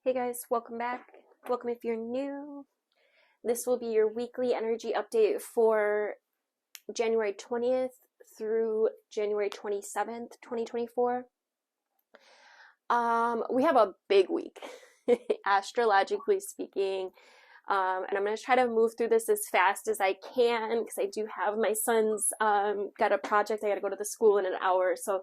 Hey guys, welcome back. Welcome if you're new. This will be your weekly energy update for January 20th through January 27th, 2024. We have a big week, astrologically speaking. And I'm going to try to move through this as fast as I can because I do have my son's got a project. I got to go to the school in an hour. So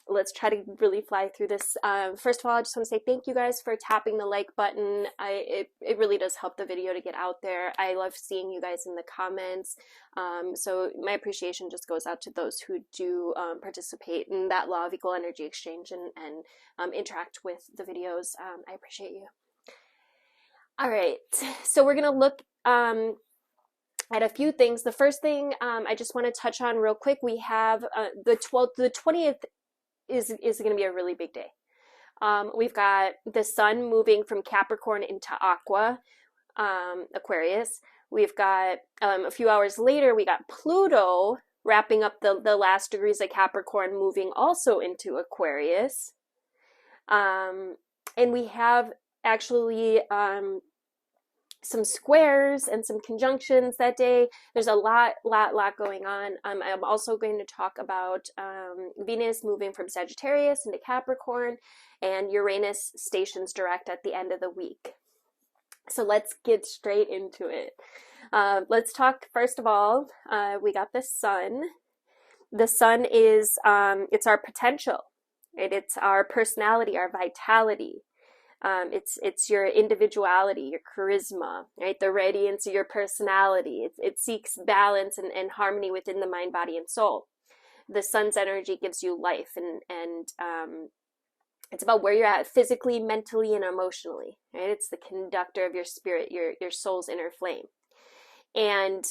let's try to really fly through this. First of all, I just want to say thank you guys for tapping the like button. It really does help the video to get out there. I love seeing you guys in the comments. So my appreciation just goes out to those who do participate in that law of equal energy exchange and interact with the videos. I appreciate you. All right, so we're going to look at a few things. The first thing I just want to touch on real quick, we have the 20th is going to be a really big day. We've got the sun moving from Capricorn into Aquarius. We've got a few hours later, we got Pluto wrapping up the last degrees of Capricorn, moving also into Aquarius. And we have actually some squares and some conjunctions that day. There's a lot going on. I'm also going to talk about Venus moving from Sagittarius into Capricorn and Uranus stations direct at the end of the week. So let's get straight into it. Let's talk first of all, we got the sun. The sun is, it's our potential, right? It's our personality, our vitality. It's your individuality, your charisma, right? The radiance of your personality. It seeks balance and harmony within the mind, body, and soul. The sun's energy gives you life, and it's about where you're at physically, mentally, and emotionally, right? It's the conductor of your spirit, your soul's inner flame. And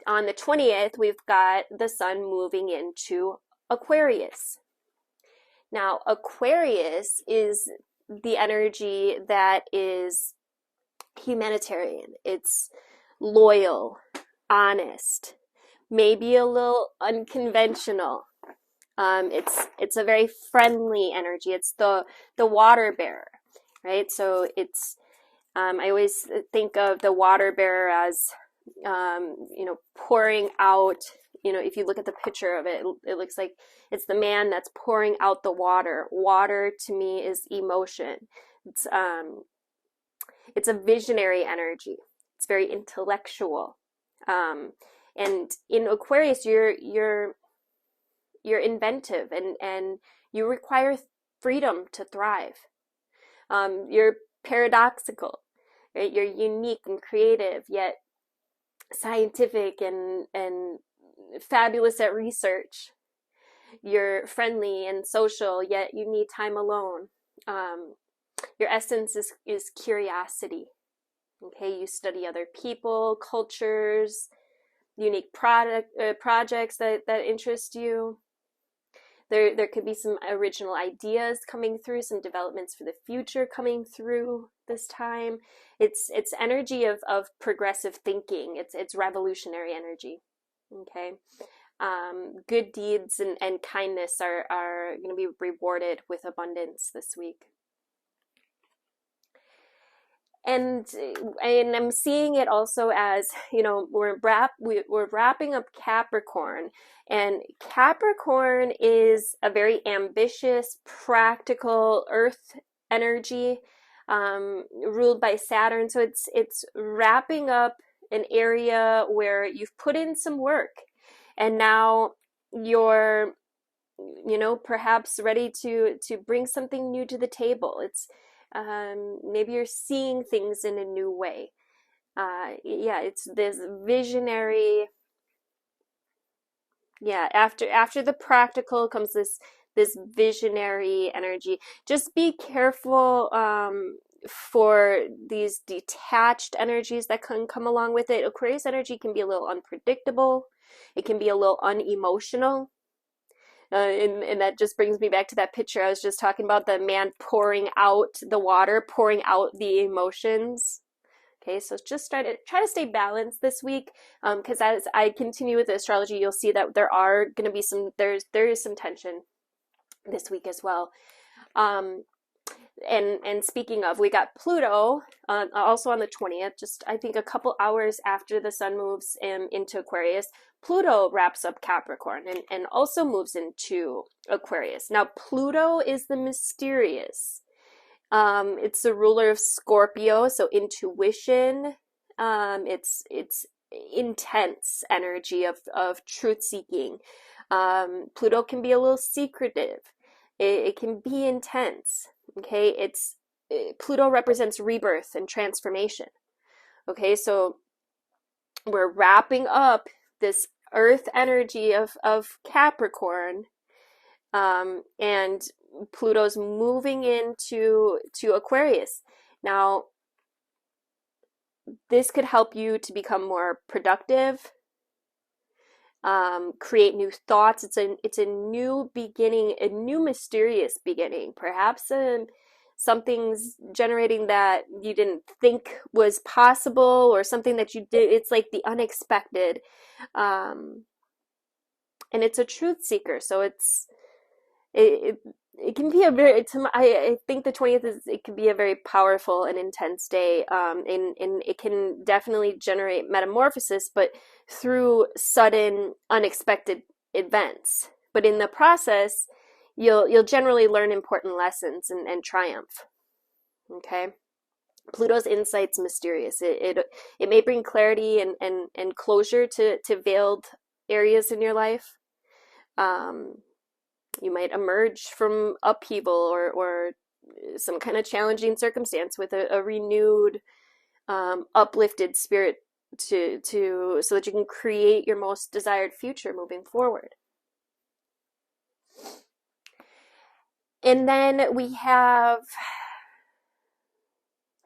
on the 20th, we've got the sun moving into Aquarius. Now, Aquarius is the energy that is humanitarian. It's loyal, honest, maybe a little unconventional. It's a very friendly energy. It's the water bearer, right? So it's I always think of the water bearer as pouring out. If you look at the picture of it, it looks like it's the man that's pouring out the water. Water to me is emotion. It's a visionary energy. It's very intellectual. And in Aquarius, you're inventive and you require freedom to thrive. You're paradoxical, right? You're unique and creative, yet scientific and fabulous at research. You're friendly and social, yet you need time alone. Your essence is curiosity. Okay, you study other people, cultures, unique projects that interest you. There could be some original ideas coming through, some developments for the future coming through this time. It's energy of progressive thinking. It's revolutionary energy. Okay, good deeds and kindness are going to be rewarded with abundance this week. And I'm seeing it also as, we're wrapping up Capricorn, and Capricorn is a very ambitious, practical earth energy, ruled by Saturn. So it's wrapping up an area where you've put in some work and now you're, perhaps ready to bring something new to the table. It's, maybe you're seeing things in a new way. It's this visionary. After the practical comes this visionary energy. Just be careful, for these detached energies that can come along with it. Aquarius energy can be a little unpredictable. It can be a little unemotional. And that just brings me back to that picture I was just talking about, the man pouring out the water, pouring out the emotions. Okay, so just try to stay balanced this week, because as I continue with the astrology, you'll see that there are going to be there is some tension this week as well. And speaking of, we got Pluto also on the 20th, just I think a couple hours after the sun moves into Aquarius. Pluto wraps up Capricorn and also moves into Aquarius. Now, Pluto is the mysterious. It's the ruler of Scorpio, so intuition. It's intense energy of truth seeking. Pluto can be a little secretive. It can be intense. Okay, Pluto represents rebirth and transformation. Okay, so we're wrapping up this earth energy of Capricorn, and Pluto's moving into Aquarius. Now, this could help you to become more productive, create new thoughts. It's a new beginning, a new mysterious beginning. Perhaps something's generating that you didn't think was possible, or something that you did. It's like the unexpected, and it's a truth seeker. So it can be a very, I think the 20th it can be a very powerful and intense day, and it can definitely generate metamorphosis, but through sudden, unexpected events. But in the process, you'll generally learn important lessons and triumph. Okay? Pluto's insight's mysterious. It may bring clarity and closure to veiled areas in your life. You might emerge from upheaval or some kind of challenging circumstance with a renewed, uplifted spirit so that you can create your most desired future moving forward. And then we have,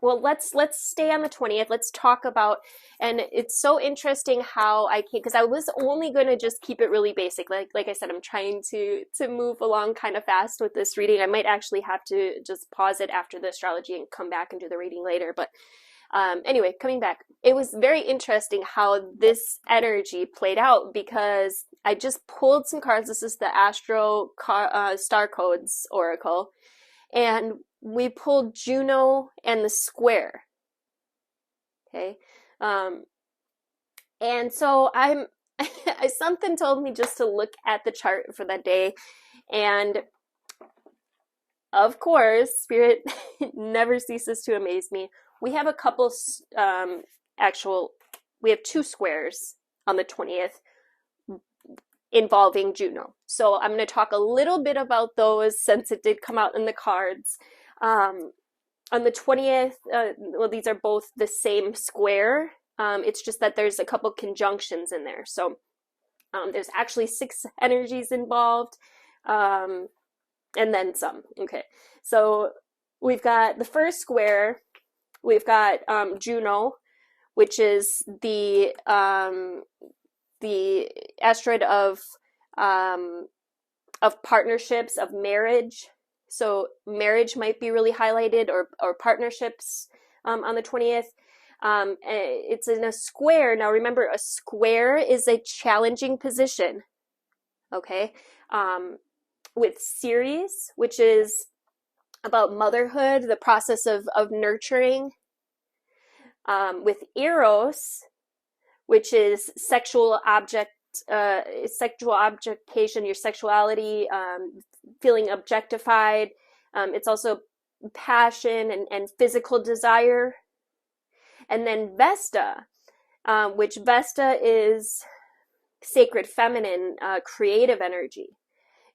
well, let's stay on the 20th. Let's talk about, and it's so interesting how I can, because I was only going to just keep it really basic. Like I said, I'm trying to move along kind of fast with this reading. I might actually have to just pause it after the astrology and come back and do the reading later. But anyway, coming back, it was very interesting how this energy played out, because I just pulled some cards. This is the Star Codes Oracle, and we pulled Juno and the square. Okay. And so something told me just to look at the chart for that day. And of course, Spirit never ceases to amaze me. We have a couple, we have 2 squares on the 20th involving Juno. So I'm going to talk a little bit about those since it did come out in the cards. On the 20th, well, these are both the same square. It's just that there's a couple conjunctions in there. So there's actually 6 energies involved, and then some. Okay, so we've got the first square. We've got Juno, which is the asteroid of partnerships, of marriage. So marriage might be really highlighted, or partnerships on the 20th. It's in a square. Now remember, a square is a challenging position. Okay. With Ceres, which is about motherhood, the process of nurturing. With Eros, which is sexual objectification, your sexuality, feeling objectified. It's also passion and physical desire. And then Vesta, which Vesta is sacred feminine, creative energy.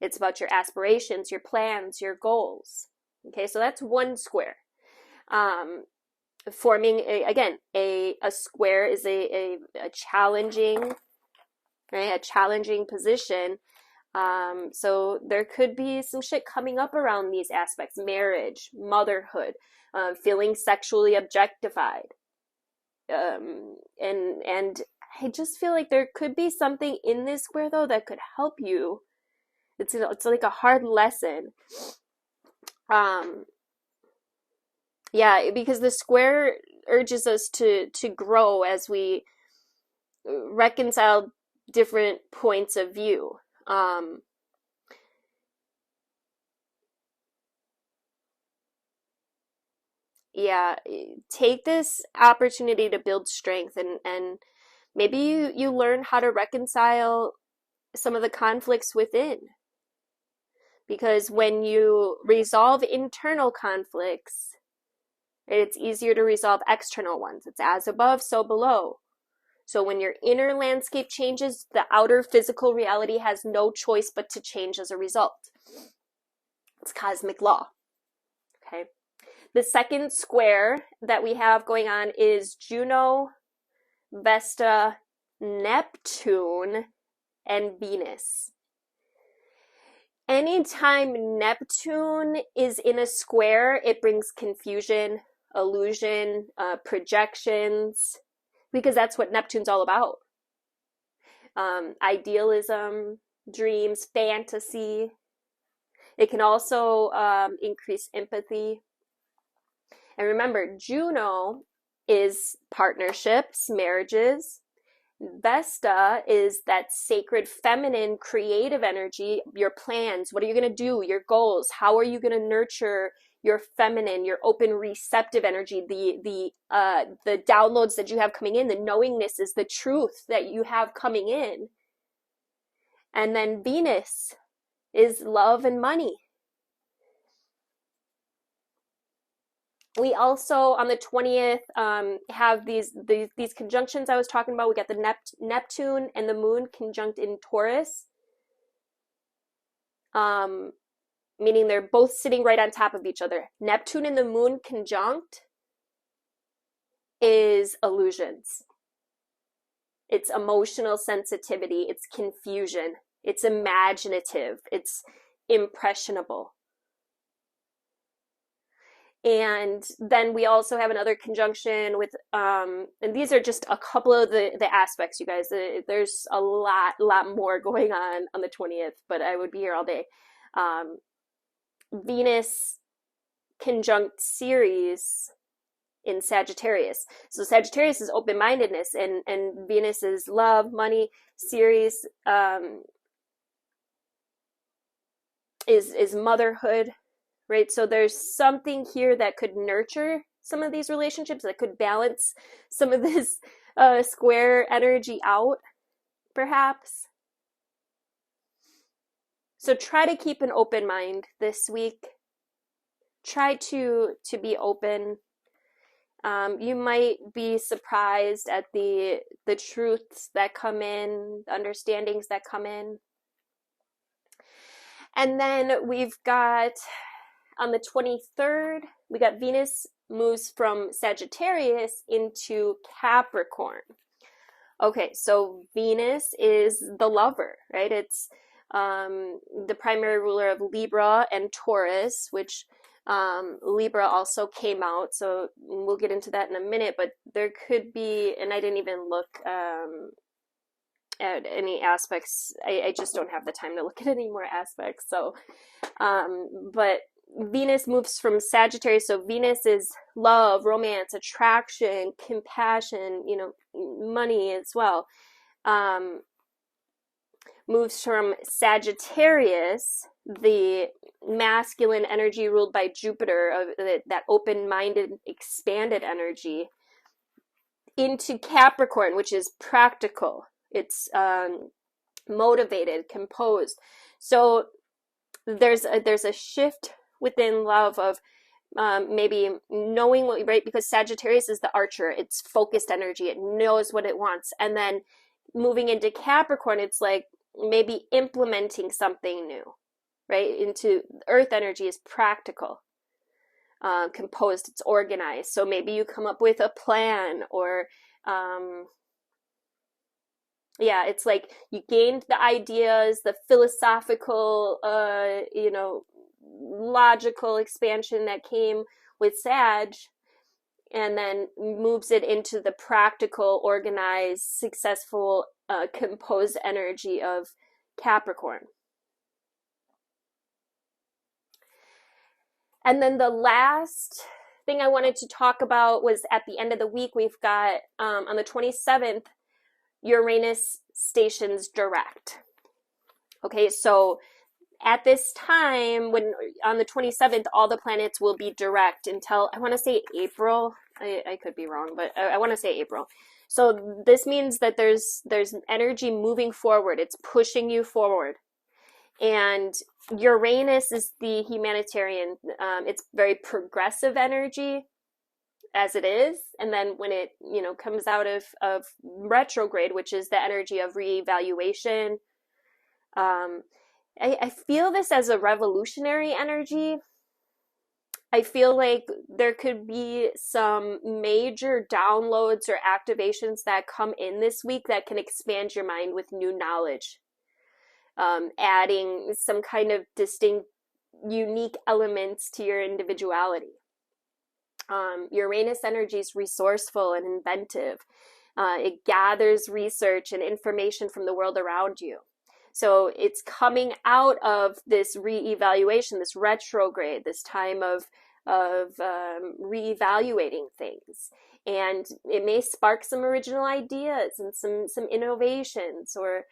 It's about your aspirations, your plans, your goals. Okay, so that's one square. Forming a square is a challenging, right? A challenging position. So there could be some shit coming up around these aspects: marriage, motherhood, feeling sexually objectified. And I just feel like there could be something in this square though that could help you. It's like a hard lesson. Yeah, because the square urges us to grow as we reconcile different points of view. yeah, take this opportunity to build strength, and maybe you learn how to reconcile some of the conflicts within. Because when you resolve internal conflicts, it's easier to resolve external ones. It's as above, so below. So when your inner landscape changes, the outer physical reality has no choice but to change as a result. It's cosmic law. Okay. The second square that we have going on is Juno, Vesta, Neptune, and Venus. Anytime Neptune is in a square, it brings confusion, illusion, projections, because that's what Neptune's all about. Idealism, dreams, fantasy. It can also increase empathy. And remember, Juno is partnerships, marriages. Vesta is that sacred feminine creative energy, your plans, what are you going to do, your goals, how are you going to nurture your feminine, your open receptive energy, the downloads that you have coming in, the knowingness is the truth that you have coming in. And then Venus is love and money. We also, on the 20th, have these conjunctions I was talking about. We got the Neptune and the moon conjunct in Taurus, meaning they're both sitting right on top of each other. Neptune and the moon conjunct is illusions. It's emotional sensitivity. It's confusion. It's imaginative. It's impressionable. And then we also have another conjunction with, and these are just a couple of the aspects, you guys. There's a lot more going on the 20th, but I would be here all day. Venus conjunct Ceres in Sagittarius. So Sagittarius is open-mindedness, and Venus is love, money. Ceres is motherhood. Right? So there's something here that could nurture some of these relationships, that could balance some of this square energy out, perhaps. So try to keep an open mind this week. Try to be open. You might be surprised at the truths that come in, the understandings that come in. And then we've got, on the 23rd, we got Venus moves from Sagittarius into Capricorn. Okay, so Venus is the lover, right? It's the primary ruler of Libra and Taurus, which Libra also came out, so we'll get into that in a minute, but there could be, and I didn't even look at any aspects. I just don't have the time to look at any more aspects, so, but Venus moves from Sagittarius, so Venus is love, romance, attraction, compassion, money as well. Moves from Sagittarius, the masculine energy ruled by Jupiter, that open-minded, expanded energy, into Capricorn, which is practical. It's motivated, composed. So there's a shift within love of maybe knowing what, right? Because Sagittarius is the archer. It's focused energy. It knows what it wants. And then moving into Capricorn, it's like maybe implementing something new, right? Into Earth energy is practical, composed, it's organized. So maybe you come up with a plan, or it's like you gained the ideas, the philosophical, logical expansion that came with Sag, and then moves it into the practical, organized, successful, composed energy of Capricorn. And then the last thing I wanted to talk about was at the end of the week, we've got, on the 27th, Uranus stations direct. Okay, so at this time, when on the 27th, all the planets will be direct until, I want to say April. I could be wrong, but I want to say April. So this means that there's energy moving forward. It's pushing you forward. And Uranus is the humanitarian. It's very progressive energy as it is. And then when it, comes out of retrograde, which is the energy of reevaluation, I feel this as a revolutionary energy. I feel like there could be some major downloads or activations that come in this week that can expand your mind with new knowledge, adding some kind of distinct, unique elements to your individuality. Uranus energy is resourceful and inventive. It gathers research and information from the world around you. So it's coming out of this reevaluation, this retrograde, this time of reevaluating things. And it may spark some original ideas and some innovations, or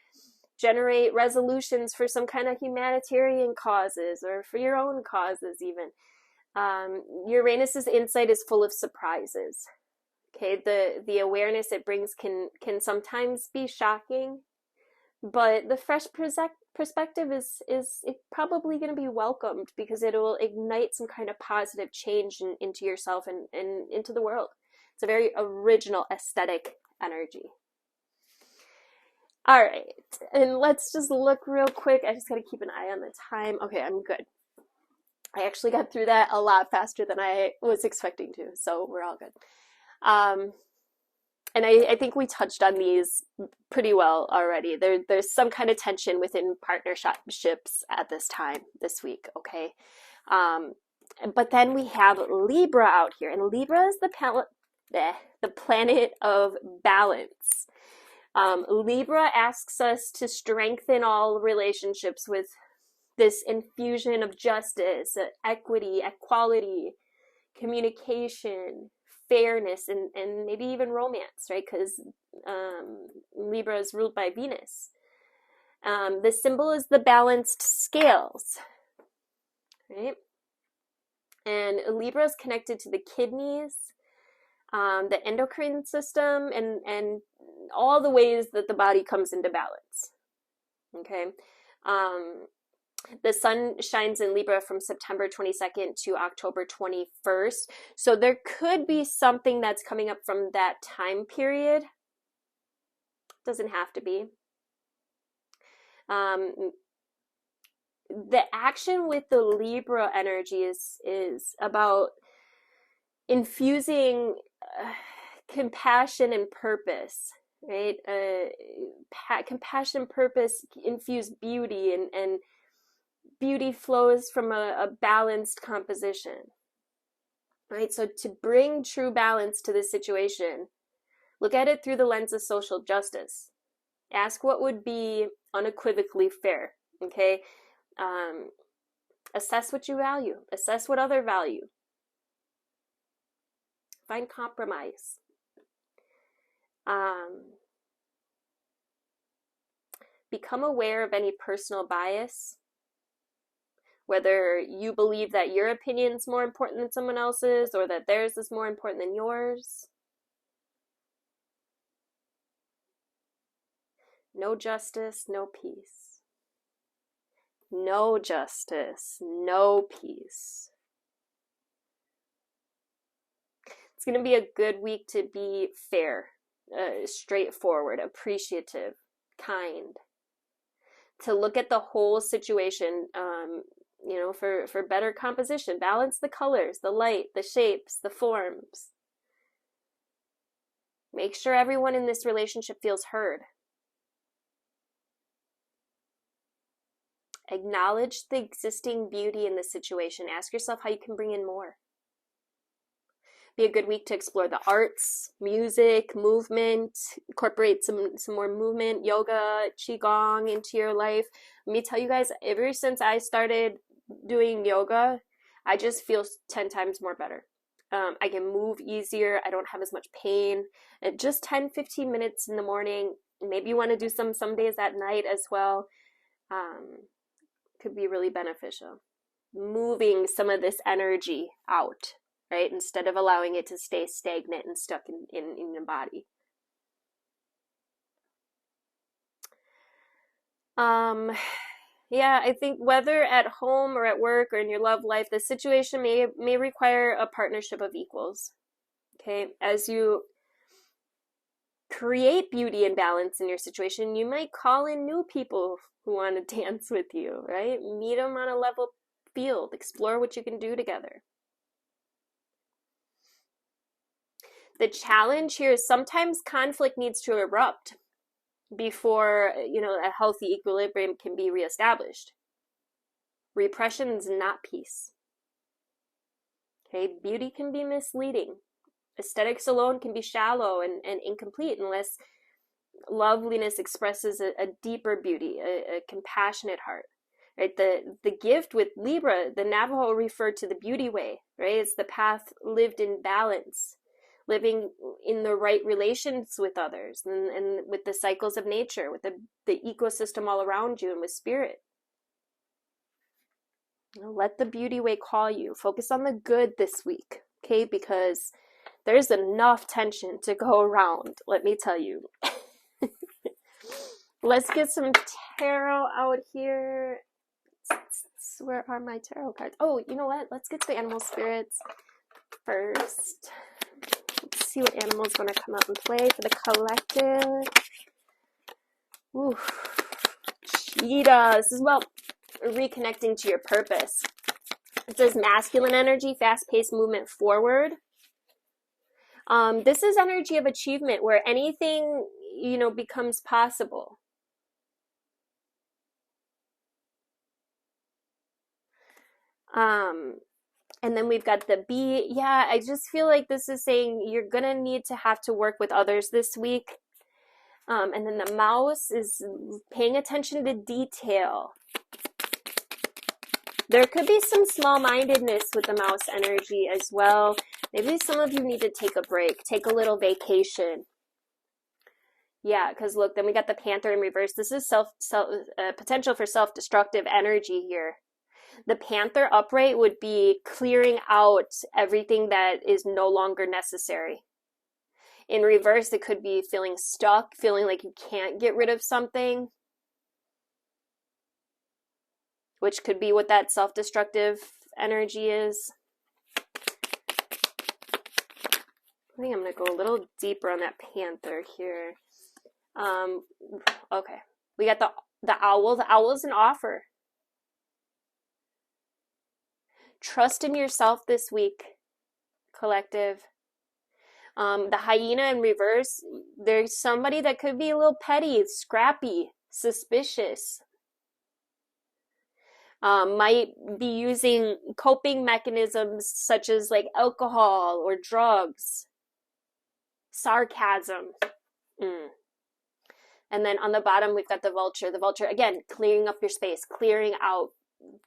generate resolutions for some kind of humanitarian causes or for your own causes even. Uranus's insight is full of surprises. Okay, the awareness it brings can sometimes be shocking, but the fresh perspective is probably going to be welcomed, because it will ignite some kind of positive change into yourself and into the world. It's a very original aesthetic energy. All right, and let's just look real quick. I just got to keep an eye on the time. Okay, I'm good. I actually got through that a lot faster than I was expecting to, so we're all good. And I think we touched on these pretty well already. There's some kind of tension within partnerships at this time, this week, okay? But then we have Libra out here, and Libra is the planet of balance. Libra asks us to strengthen all relationships with this infusion of justice, equity, equality, communication, fairness, and maybe even romance, right? Because Libra is ruled by Venus. The symbol is the balanced scales, right? And Libra is connected to the kidneys, the endocrine system, and all the ways that the body comes into balance, okay? The sun shines in Libra from September 22nd to October 21st. So there could be something that's coming up from that time period. Doesn't have to be. The action with the Libra energy is about infusing compassion and purpose, right? Compassion and purpose infuse beauty, and beauty flows from a balanced composition, right? So to bring true balance to this situation, look at it through the lens of social justice. Ask what would be unequivocally fair, okay? Assess what you value. Assess what other value. Find compromise. Become aware of any personal bias, whether you believe that your opinion is more important than someone else's, or that theirs is more important than yours. No justice, no peace. No justice, no peace. It's going to be a good week to be fair, straightforward, appreciative, kind. To look at the whole situation, for better composition. Balance the colors, the light, the shapes, the forms. Make sure everyone in this relationship feels heard. Acknowledge the existing beauty in the situation. Ask yourself how you can bring in more. Be a good week to explore the arts, music, movement, incorporate some more movement, yoga, qigong into your life. Let me tell you guys, ever since I started doing yoga, I just feel 10 times more better. I can move easier. I don't have as much pain. And just 10-15 minutes in the morning. Maybe you want to do some days at night as well. could be really beneficial. Moving some of this energy out, right? Instead of allowing it to stay stagnant and stuck in your body. Yeah, I think whether at home or at work or in your love life, the situation may require a partnership of equals. Okay, as you create beauty and balance in your situation, you might call in new people who want to dance with you, right? Meet them on a level field, explore what you can do together. The challenge here is sometimes conflict needs to erupt before, a healthy equilibrium can be reestablished. Repression is not peace. Okay, beauty can be misleading. Aesthetics alone can be shallow and incomplete unless loveliness expresses a deeper beauty, a compassionate heart. Right? The gift with Libra, the Navajo referred to the beauty way, right? It's the path lived in balance, living in the right relations with others and with the cycles of nature, with the ecosystem all around you and with spirit. Let the beauty way call you. Focus on the good this week, okay? Because there's enough tension to go around, let me tell you. Let's get some tarot out here. Where are my tarot cards? Oh, you know what? Let's get to the animal spirits first. Let's see what animal's going to come out and play for the collective. Ooh. Cheetah. This is about reconnecting to your purpose. It says masculine energy, fast-paced movement forward. This is energy of achievement where anything, becomes possible. And then we've got the bee. Yeah, I just feel like this is saying you're going to need to have to work with others this week. And then the mouse is paying attention to detail. There could be some small-mindedness with the mouse energy as well. Maybe some of you need to take a break, take a little vacation. Yeah, because look, then we got the panther in reverse. This is potential for self-destructive energy here. The panther upright would be clearing out everything that is no longer necessary. In reverse, it could be feeling stuck, feeling like you can't get rid of something, which could be what that self-destructive energy is. I think I'm going to go a little deeper on that panther here. Okay. We got the owl. The owl is an offer. Trust in yourself this week, collective. The hyena in reverse, there's somebody that could be a little petty, scrappy, suspicious. Might be using coping mechanisms such as like alcohol or drugs. Sarcasm. And then on the bottom, we've got the vulture. The vulture, again, clearing up your space, clearing out,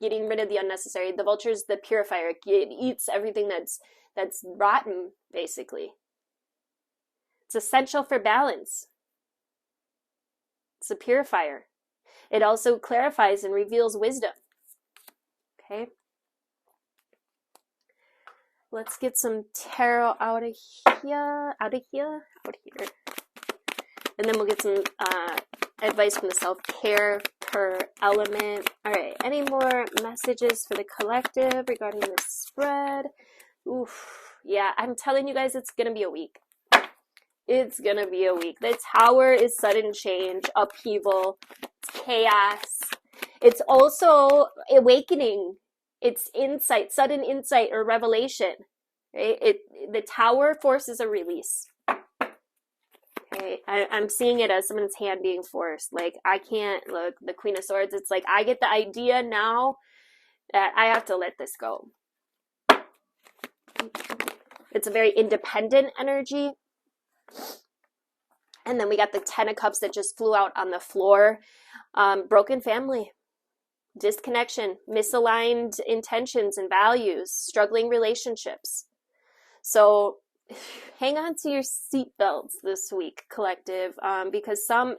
getting rid of the unnecessary. The vulture is the purifier. It eats everything that's rotten, basically. It's essential for balance. It's a purifier. It also clarifies and reveals wisdom. Okay. Let's get some tarot out of here. And then we'll get some advice from the self-care per element. All right. Any more messages for the collective regarding this spread? Oof. Yeah, I'm telling you guys, it's going to be a week. It's going to be a week. The tower is sudden change, upheaval, it's chaos. It's also awakening. It's insight, sudden insight or revelation. Right? The tower forces a release. Okay, I'm seeing it as someone's hand being forced. Like, I can't, look, the Queen of Swords, it's like, I get the idea now that I have to let this go. It's a very independent energy. And then we got the Ten of Cups that just flew out on the floor. Broken family, disconnection, misaligned intentions and values, struggling relationships. So hang on to your seatbelts this week, collective, because some,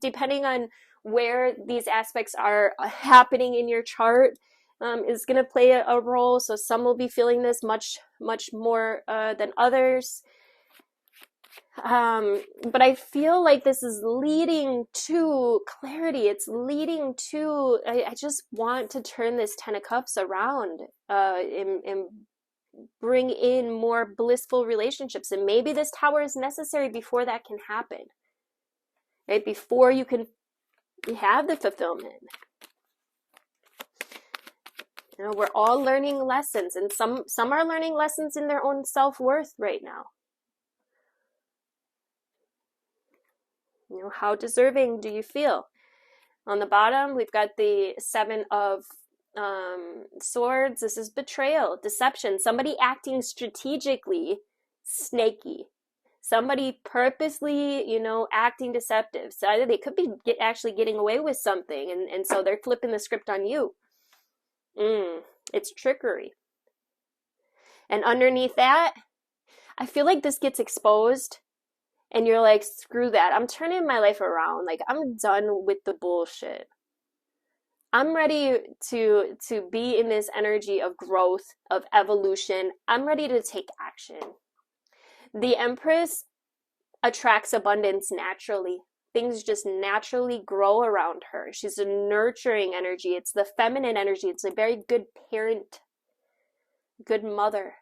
depending on where these aspects are happening in your chart is going to play a role. So some will be feeling this much more than others. But I feel like this is leading to clarity. It's leading to, I just want to turn this 10 of Cups around and bring in more blissful relationships. And maybe this tower is necessary before that can happen, right? Before you can have the fulfillment. You know, we're all learning lessons, and some are learning lessons in their own self-worth right now. You know, how deserving do you feel? On the bottom, we've got the 7 of Swords. This is betrayal, deception, somebody acting strategically snaky, somebody purposely, you know, acting deceptive. So either they could be actually getting away with something, and so they're flipping the script on you. It's trickery. And underneath that, I feel like this gets exposed and you're like, screw that. I'm turning my life around. Like, I'm done with the bullshit. I'm ready to be in this energy of growth, of evolution. I'm ready to take action. The Empress attracts abundance naturally. Things just naturally grow around her. She's a nurturing energy. It's the feminine energy. It's a very good parent, good mother.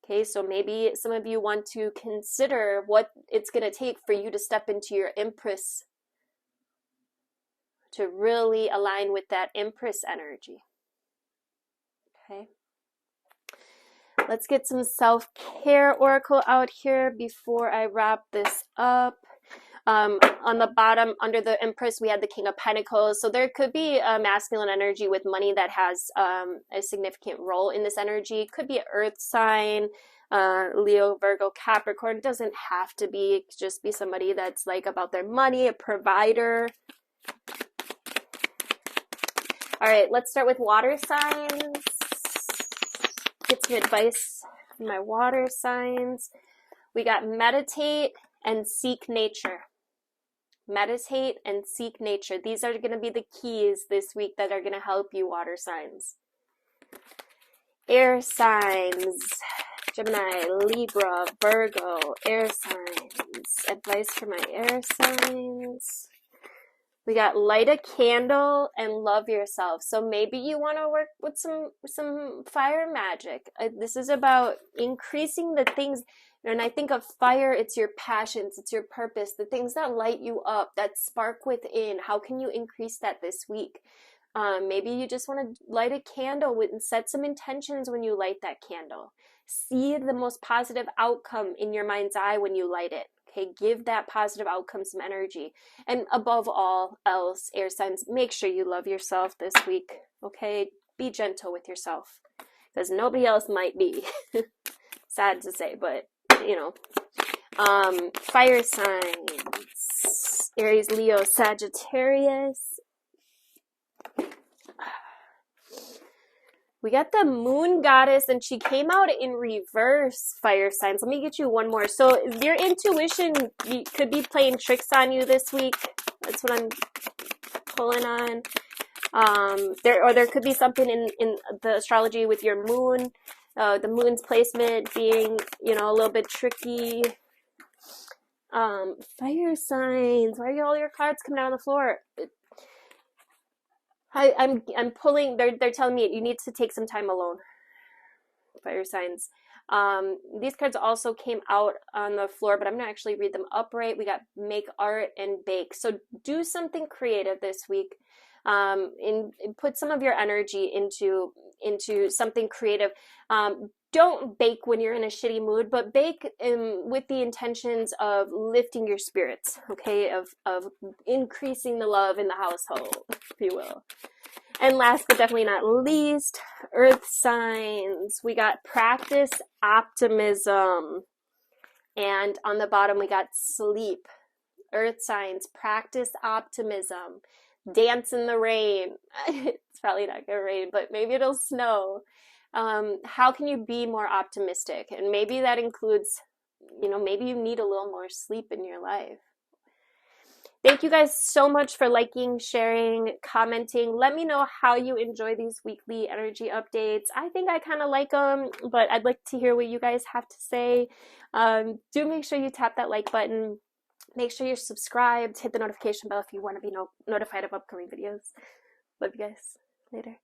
Okay, so maybe some of you want to consider what it's going to take for you to step into your Empress, to really align with that Empress energy. Okay. Let's get some self-care oracle out here before I wrap this up. On the bottom, under the Empress, we had the King of Pentacles. So there could be a masculine energy with money that has a significant role in this energy. It could be an earth sign, Leo, Virgo, Capricorn. It doesn't have to be. It could just be somebody that's like about their money, a provider. All right, let's start with water signs. Get some advice from my water signs. We got meditate and seek nature. Meditate and seek nature. These are going to be the keys this week that are going to help you, water signs. Air signs. Gemini, Libra, Virgo, air signs. Advice for my air signs. We got light a candle and love yourself. So maybe you want to work with some fire magic. This is about increasing the things. And I think of fire, it's your passions, it's your purpose, the things that light you up, that spark within. How can you increase that this week? Maybe you just want to light a candle and set some intentions when you light that candle. See the most positive outcome in your mind's eye when you light it. Okay, give that positive outcome some energy. And above all else, air signs, make sure you love yourself this week. Okay, be gentle with yourself because nobody else might be. Sad to say, but you know. Fire signs, Aries, Leo, Sagittarius. We got the moon goddess, and she came out in reverse, fire signs. Let me get you one more. So your intuition could be playing tricks on you this week. That's what I'm pulling on. There could be something in the astrology with your moon, the moon's placement being, you know, a little bit tricky. Fire signs. Why are all your cards coming down on the floor? I'm pulling. They're telling me you need to take some time alone. Fire signs. These cards also came out on the floor, but I'm gonna actually read them upright. We got make art and bake. So do something creative this week. And put some of your energy into something creative. Don't bake when you're in a shitty mood, but bake with the intentions of lifting your spirits, okay, of increasing the love in the household, if you will. And last but definitely not least, earth signs. We got practice optimism. And on the bottom, we got sleep. Earth signs, practice optimism. Dance in the rain. It's probably not gonna rain, but maybe it'll snow. How can you be more optimistic? And maybe that includes, you know, maybe you need a little more sleep in your life. Thank you guys so much for liking, sharing, commenting. Let me know how you enjoy these weekly energy updates. I think I kind of like them, but I'd like to hear what you guys have to say. Do make sure you tap that like button. Make sure you're subscribed. Hit the notification bell if you want to be notified of upcoming videos. Love you guys. Later.